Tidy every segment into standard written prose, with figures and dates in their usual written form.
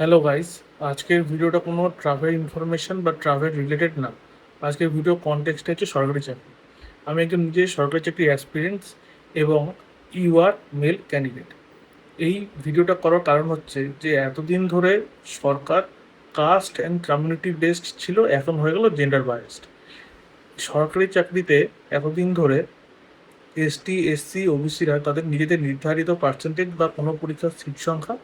Hello guys, আজকের ভিডিওটা কোনো ট্রাভেল ইনফরমেশন বা ট্রাভেল রিলেটেড না। আজকের ভিডিও কনটেক্সট হচ্ছে সরকারি চাকরি। আমি একজন নিজে সরকারি চাকরির এক্সপিরিয়েন্স এবং ইউআর মেল ক্যান্ডিডেট। এই ভিডিওটা করার কারণ হচ্ছে যে এতদিন ধরে সরকার কাস্ট অ্যান্ড কমিউনিটি বেসড ছিল, এখন হয়ে গেল জেন্ডার বায়াসড। সরকারি চাকরিতে এতদিন ধরে এসটি এসসি ওবিসিরা তাদের নিজেদের নির্ধারিত পার্সেন্টেজ বা কোনো পরীক্ষার সিট সংখ্যা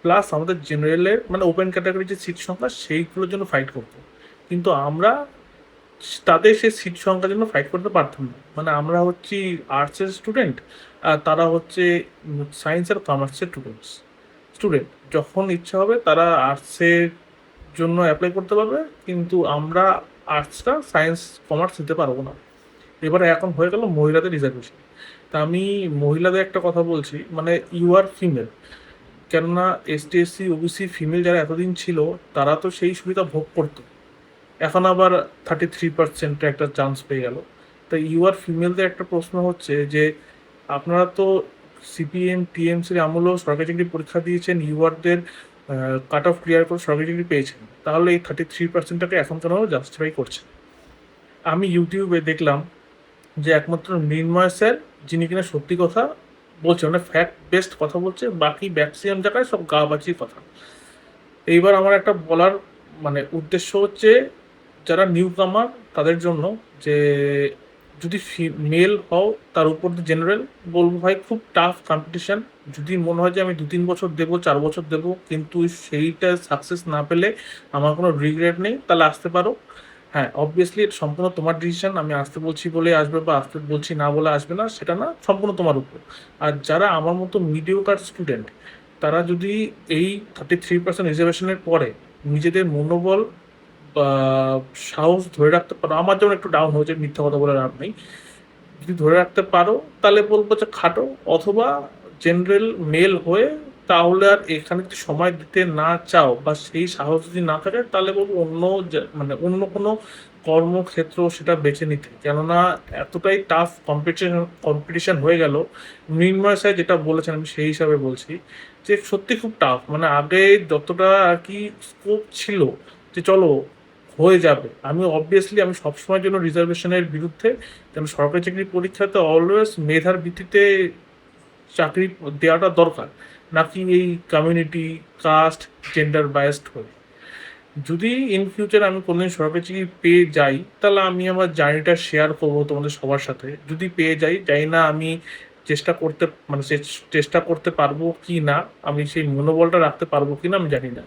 প্লাস আমাদের জেনারেলের মানে ওপেন ক্যাটাগরির যে সিট সংখ্যা সেইগুলোর জন্য ফাইট করতো, কিন্তু আমরা তাদের সেই সিট সংখ্যার জন্য ফাইট করতে পারতাম না। মানে আমরা হচ্ছি আর্টসের স্টুডেন্ট আর তারা হচ্ছে সায়েন্স আর কমার্সের স্টুডেন্ট। যখন ইচ্ছা হবে তারা আর্টসের জন্য অ্যাপ্লাই করতে পারবে, কিন্তু আমরা আর্টসটা সায়েন্স কমার্স নিতে পারবো না। এবারে এখন হয়ে গেল মহিলাদের রিজার্ভেশন। তা আমি মহিলাদের একটা কথা বলছি, মানে ইউ আর ফিমেল, কেননা এসটি এসসি ওবিসি ফিমেল যারা এতদিন ছিল তারা তো সেই সুবিধা ভোগ করতো, এখন আবার 33% একটা চান্স পেয়ে গেল। তাই ইউআর ফিমেলদের একটা প্রশ্ন হচ্ছে যে আপনারা তো সিপিএম টিএমসির আমলেও সরকারি চাকরি পরীক্ষা দিয়েছেন, ইউআরদের কাট অফ ক্লিয়ার করে সরকারি চাকরি পেয়েছেন, তাহলে এই 33%টাকে এখন কেন জাস্টিফাই করছে? আমি ইউটিউবে দেখলাম যে একমাত্র মৃন্ময় স্যার, যিনি কিনা সত্যি কথা বলছে, মানে ফ্যাক্ট বেসড কথা বলছে, বাকি ম্যাক্সিমাম জায়গায় সব গা বাজির কথা। এইবার আমার একটা বলার মানে উদ্দেশ্য হচ্ছে যারা নিউ কামার তাদের জন্য, যে যদি মেল হও তার উপর জেনারেল, বলবো ভাই খুব টাফ কম্পিটিশান। যদি মনে হয় যে আমি 2-3 বছর দেবো, 4 বছর দেবো, কিন্তু সেইটা সাকসেস না পেলে আমার কোনো রিগ্রেট নেই, তাহলে আসতে পারো। হ্যাঁ, অবভিয়াসলি এটা সম্পূর্ণ তোমার ডিসিশন। আমি আসতে বলছি বলে আসবে বা আসতে বলছি না বলে আসবে না, সেটা না, সম্পূর্ণ তোমার উপর। আর যারা আমার মতো মিডিওকার স্টুডেন্ট, তারা যদি এই 33% রিজার্ভেশনের পরে নিজেদের মনোবল বা সাহস ধরে রাখতে পারো, আমার যেমন একটু ডাউন হয়েছে, মিথ্যা কথা বলে লাভ নেই, যদি ধরে রাখতে পারো তাহলে বলবো যে খাটো, অথবা জেনারেল মেল হয়ে, তাহলে আর এখানে যদি সময় দিতে না চাও বা সেই সাহস যদি না থাকে, তাহলে বলবো অন্য মানে অন্য কোনো কর্মক্ষেত্র সেটা বেছে নিতে, কেননা এতটাই টাফ কম্পিটিশন হয়ে গেল। মৃন্ময় স্যার যেটা বলেছেন আমি সেই হিসাবে বলছি যে সত্যি খুব টাফ। মানে আগে যতটা আর কি স্কোপ ছিল যে চলো হয়ে যাবে, আমি সবসময়ের জন্য রিজার্ভেশনের বিরুদ্ধে, কেন সরকারি চাকরির পরীক্ষাতে অলওয়েজ মেধার ভিত্তিতে চাকরি দেওয়াটা দরকার, নাকি এই কমিউনিটি কাস্ট জেন্ডার বায়াসড হয়ে। যদি ইন ফিউচার আমি কোনোদিন সরকারি চাকরি পেয়ে যাই, তাহলে আমি আমার জার্নিটা শেয়ার করবো তোমাদের সবার সাথে। যদি পেয়ে যাই, জানি না আমি চেষ্টা করতে মানে চেষ্টা করতে পারবো কি না, আমি সেই মনোবলটা রাখতে পারবো কি না আমি জানি না।